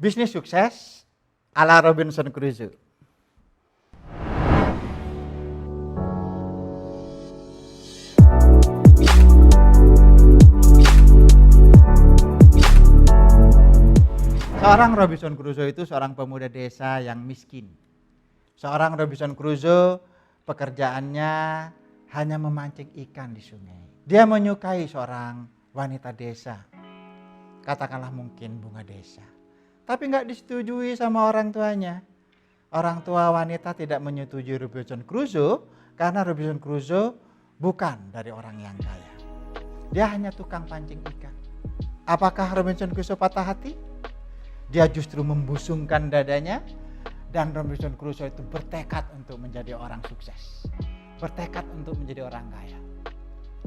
Bisnis sukses ala Robinson Crusoe. Seorang Robinson Crusoe itu seorang pemuda desa yang miskin. Seorang Robinson Crusoe pekerjaannya hanya memancing ikan di sungai. Dia menyukai seorang wanita desa, katakanlah mungkin bunga desa. Tapi nggak disetujui sama orang tuanya. Orang tua wanita tidak menyetujui Robinson Crusoe karena Robinson Crusoe bukan dari orang yang kaya. Dia hanya tukang pancing ikan. Apakah Robinson Crusoe patah hati? Dia justru membusungkan dadanya dan Robinson Crusoe itu bertekad untuk menjadi orang sukses. Bertekad untuk menjadi orang kaya.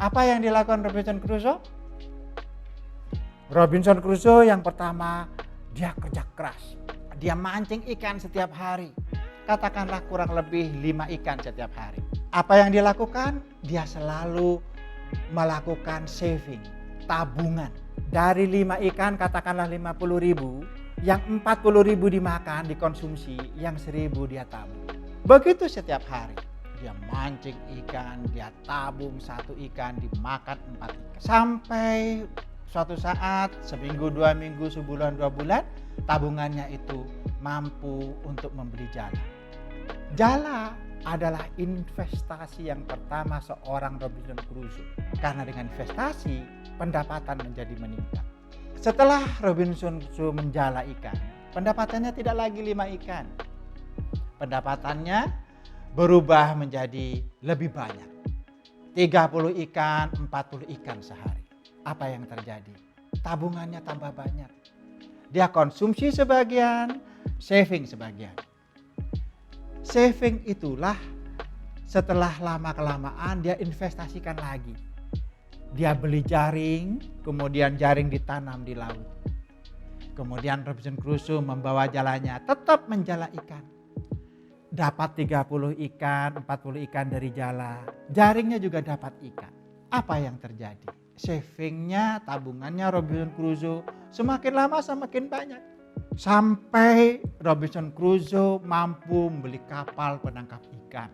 Apa yang dilakukan Robinson Crusoe? Robinson Crusoe yang pertama, dia kerja keras. Dia mancing ikan setiap hari. Katakanlah kurang lebih 5 ikan setiap hari. Apa yang dilakukan? Dia selalu melakukan saving, tabungan. Dari 5 ikan katakanlah 50.000, yang 40.000 dimakan, dikonsumsi, yang 1.000 dia tabung. Begitu setiap hari. Dia mancing ikan, dia tabung 1 ikan, dimakan 4 ikan. Sampai suatu saat, seminggu, 2 minggu, sebulan, 2 bulan, tabungannya itu mampu untuk membeli jala. Jala adalah investasi yang pertama seorang Robinson Crusoe. Karena dengan investasi, pendapatan menjadi meningkat. Setelah Robinson Crusoe menjala ikan, pendapatannya tidak lagi 5 ikan. Pendapatannya berubah menjadi lebih banyak. 30 ikan, 40 ikan sehari. Apa yang terjadi? Tabungannya tambah banyak. Dia konsumsi sebagian, saving sebagian. Saving itulah setelah lama-kelamaan dia investasikan lagi. Dia beli jaring, kemudian jaring ditanam di laut. Kemudian Robinson Crusoe membawa jalannya, tetap menjala ikan. Dapat 30 ikan, 40 ikan dari jala. Jaringnya juga dapat ikan. Apa yang terjadi? Savingnya, tabungannya Robinson Crusoe semakin lama semakin banyak. Sampai Robinson Crusoe mampu membeli kapal penangkap ikan.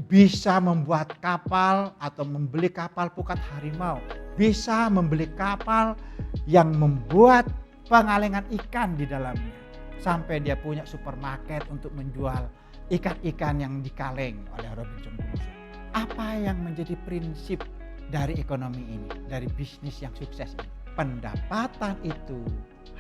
Bisa membuat kapal atau membeli kapal pukat harimau. Bisa membeli kapal yang membuat pengalengan ikan di dalamnya. Sampai dia punya supermarket untuk menjual ikan-ikan yang dikaleng oleh Robinson Crusoe. Apa yang menjadi prinsip dari ekonomi ini, dari bisnis yang sukses ini? Pendapatan itu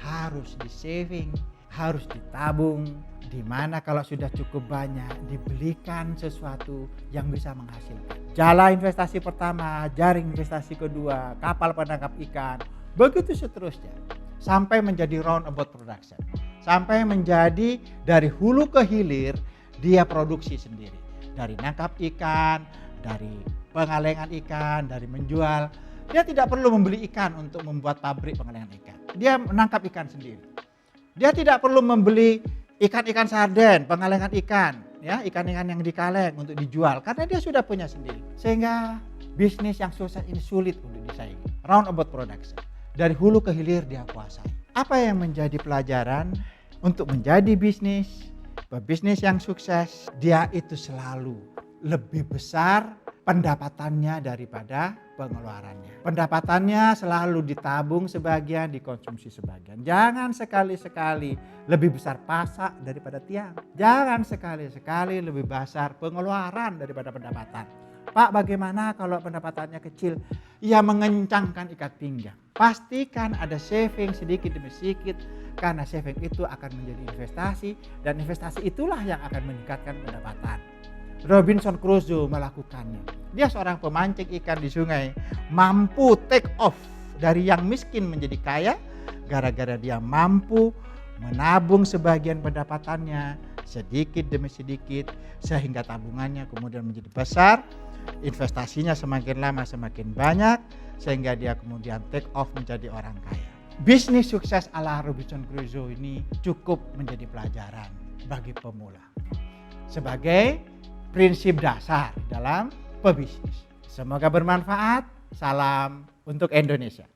harus di-saving, harus ditabung, di mana kalau sudah cukup banyak dibelikan sesuatu yang bisa menghasilkan. Jala investasi pertama, jaring investasi kedua, kapal penangkap ikan, begitu seterusnya. Sampai menjadi roundabout production. Sampai menjadi dari hulu ke hilir dia produksi sendiri. Dari nangkap ikan, dari pengalengan ikan, dari menjual. Dia tidak perlu membeli ikan untuk membuat pabrik pengalengan ikan. Dia menangkap ikan sendiri. Dia tidak perlu membeli ikan-ikan sarden, pengalengan ikan, ya, ikan-ikan yang dikaleng untuk dijual karena dia sudah punya sendiri. Sehingga bisnis yang sukses ini sulit untuk disaingi. Roundabout production. Dari hulu ke hilir dia kuasai. Apa yang menjadi pelajaran untuk menjadi pebisnis yang sukses? Dia itu selalu lebih besar pendapatannya daripada pengeluarannya. Pendapatannya selalu ditabung sebagian, dikonsumsi sebagian. Jangan sekali-sekali lebih besar pasak daripada tiang. Jangan sekali-sekali lebih besar pengeluaran daripada pendapatan. Pak, bagaimana kalau pendapatannya kecil? Ya mengencangkan ikat pinggang. Pastikan ada saving sedikit demi sedikit karena saving itu akan menjadi investasi dan investasi itulah yang akan meningkatkan pendapatan. Robinson Crusoe melakukannya. Dia seorang pemancing ikan di sungai, mampu take off dari yang miskin menjadi kaya gara-gara dia mampu menabung sebagian pendapatannya sedikit demi sedikit sehingga tabungannya kemudian menjadi besar, investasinya semakin lama semakin banyak sehingga dia kemudian take off menjadi orang kaya. Bisnis sukses ala Robinson Crusoe ini cukup menjadi pelajaran bagi pemula sebagai prinsip dasar dalam pebisnis. Semoga bermanfaat. Salam untuk Indonesia.